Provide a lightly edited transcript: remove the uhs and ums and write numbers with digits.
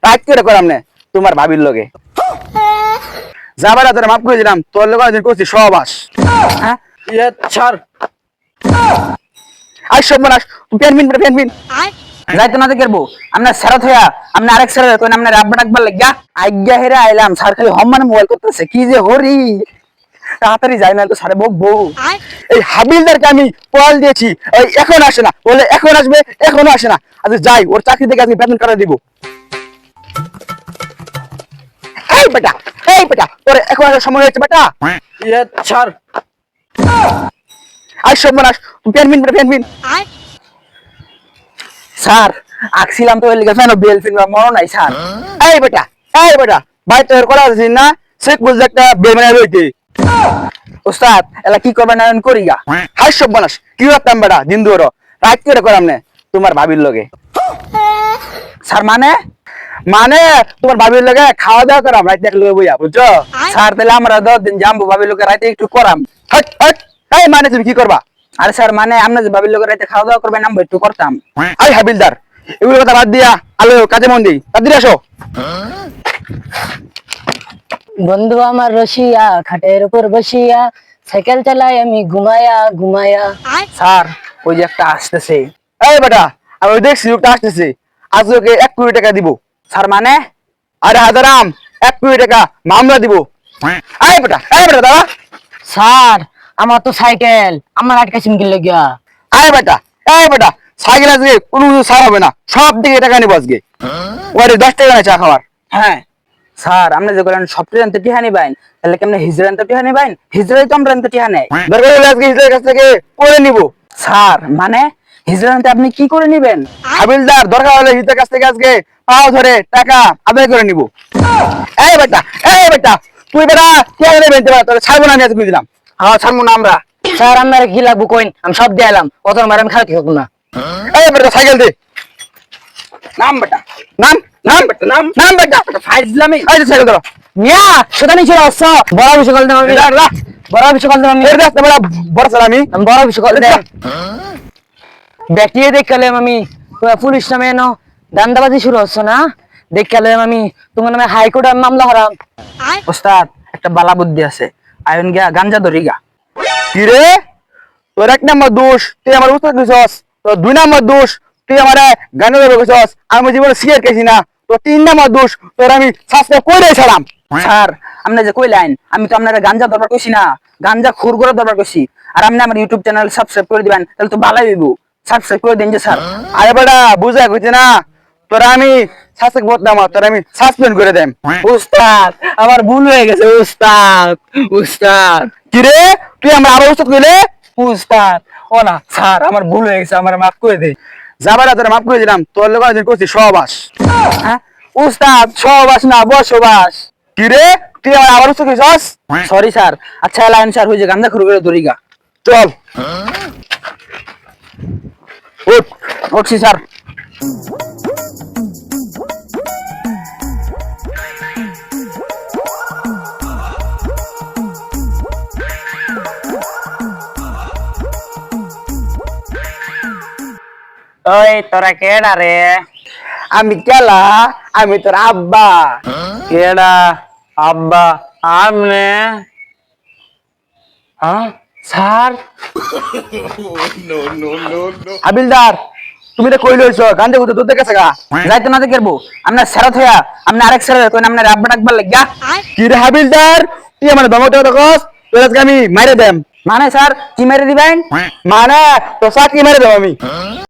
রাত করে করাম না তোমার ভাবির লগে যাবার তোরা মাফ করে দিলাম তোর লগে করছি সহবাস হ্যাঁ ইয়ে ছাড়। আর সব মাস ফ্যান মিন যাইতো না দেখবো আপনার স্যারত হইয়া আপনি আরেক স্যার কোন আপনার আব্বা ডাকবার লাগিয়া আজ্ঞা হেরে আইলাম স্যার খালি হম্মানে মোবাইল করতেছে কি যে হরি তাড়াতাড়ি যাই না তো স্যারে বকবো। এই হাবিলদারকে আমি কল দিয়েছি ওই এখন আসে না বলে এখন আসবে এখনো আসে না আচ্ছা যাই ওর চাকরি থেকে আজকে বেতন কাটা দিব এই বেটা তোর এখন আসার সময় হয়েছে বেটা ইয়ে ছাড়। আর সব মাস ফ্যান মিন স্যার আকছিলাম তো লিখে ফেনো বেল ফিন মরো নাই স্যার। এই বেটা ভাই তোর করা আছে না শেখ বুঝতে একটা বেল বানাই রইতে ওস্তাদ এলা কি করবেন না করিয়া হাই সব মাস কি করতাম বেটা দিন দুয়ার রাত করে করাম না তোমার ভাবির লগে স্যার মানে মানে তোমার ভাবির লগে খাওয়া দাওয়া করাম রাত এক লগে বইয়া বুঝছো স্যার তাহলে আমরা 10 দিন জামবো ভাবি লোকের রাতে একটু করাম। হট হট এই মানে তুমি কি করবা আরে স্যার মানে আমরা যে ভাবি লোকের রাতে খাওয়া দাওয়া করবেন আমরা একটু করতাম। আই হাবিলদার এগুলো কথা বাদ দিয়া আলো কাজে মন দিই তাড়াতাড়ি আসো বন্ধু আমার রসিয়া খাটের উপর বসিয়া সাইকেল চালাই আমি ঘুমায়া ঘুমায়া। স্যার ওই যে একটা আসতেছে। এই বেটা আমি ওই দেখছি লোকটা আসতেছে আজ ওকে 1 কোটি টাকা দিব স্যার মানে আরে হাজারাম 1 কোটি টাকা মামলা দিব এই বেটা দাদা স্যার আমার তো সাইকেল আমার আটকাছেন কি লাগিয়া? এই বেটা সাইকেল আজকে কোনো কিছু ছাড় হবে না সব দিকে টাকা নিব আজকে ওরে 10 টাকা না চা খাওয়ার হ্যাঁ স্যার আপনি যে বলেন সবটি জানতে টিহানি বাইন তাহলে কেমনে হিজরা জানতে টিহানি বাইন হিজরাই তো আমরা জানতে টিহানে দরকার হলে আজকে হিজড়ার কাছ থেকে করে নিব স্যার মানে হিজরা জানতে আপনি কি করে নিবেন? হাবিলদার দরকার হলে হিজড়ার কাছ থেকে আজকে পাও ধরে টাকা আদায় করে নিব এই বেটা তুই বেটা কে আদায় বেনতে পারা তোর ছাড়বো না আমি আজকে দিলাম হ্যাঁ ছাড়বো না আমরা। স্যার আপনার কি লাগবো কইন আমি সব দিয়ে এলাম অত মারে আমি খারাপ হবো না। এই বেটা সাইকেল দে নাম বেটা নাম বেটা ফাইজলামি এই যে সাইকেল ধরো মিয়া সেটা নিচে আসছো বড় বিষয় কল দেব আমি বড় বিষয় কল দেব আমি এর রাস্তা বেটা বড় স্যার আমি বড় বিষয় কল দেব দেখিয়ে দেখালে আমি পুলিশ নামে এনো দান্দাবাজি শুরু হচ্ছে না দেখালে আমি তোমার নামে হাইকোর্টে মামলা হারাম। ওস্তাদ একটা বালা বুদ্ধি আছে আয়ন গিয়া গাঞ্জা ধরি গা। কি রে তোর 1 নম্বর দোষ তুই আমার উস্তাদ কইছস তোর 2 নম্বর দোষ তুই আমার গানে ধরে কইছস আমি জীবনে সিগারেট খাইছি না তোর 3 নম্বর দোষ তোর আমি শাস্তি কইরে ছাড়াম স্যার আপনি যে কইলেন আমি তো আপনার গাঞ্জা দরবার কইছি না গাঞ্জা খুর করে দরবার কইছি আর আপনি আমার ইউটিউব চ্যানেল সাবস্ক্রাইব করে দিবেন তাহলে তো ভালোই হইব সাবস্ক্রাইব করে দেন যে স্যার। আরে বেটা বুঝা কইছে না তোর আমি শাসক বদনাম তোর আমি সাসপেন্ড করে দেম উস্তাদ আমার ভুল হয়ে গেছে উস্তাদ কি রে তুই আমার আবার উস্তাদ কইলে উস্তাদ ও না স্যার আমার ভুল হয়ে গেছে আমার মাফ করে দে। যাবার তোর মাফ করে দিলাম তোর লগে আজ করছি সহবাস হ্যাঁ উস্তাদ সহবাস না বসবাস। কি রে তুই আমার আবার উস্তাদ কইছস সরি স্যার আচ্ছা লাইন স্যার হয়ে যে গাঞ্জা খুর করে ধরি গা। চল উঠ উঠছি স্যার। ওই তোরা কেডা রে? আমি কেলা আমি তোর আব্বা কেডা আব্বা আমনে? হ্যাঁ স্যার হাবিলদার তুমি তো কইলো হইছো গান্ধী কত দুধ দেখেছে গা যাইতো না দেখবো আপনার স্যারত হইয়া আপনি আরেক স্যার কোন আপনার আব্বা ডাকবার লাগিয়া কি রে হাবিলদার তুই আমার ধমকটা দেখছস তোর আজকে আমি মাইরে দেম মানে স্যার কি মেরে দিবেন? মানে তো চাকরি মেরে দেব আমি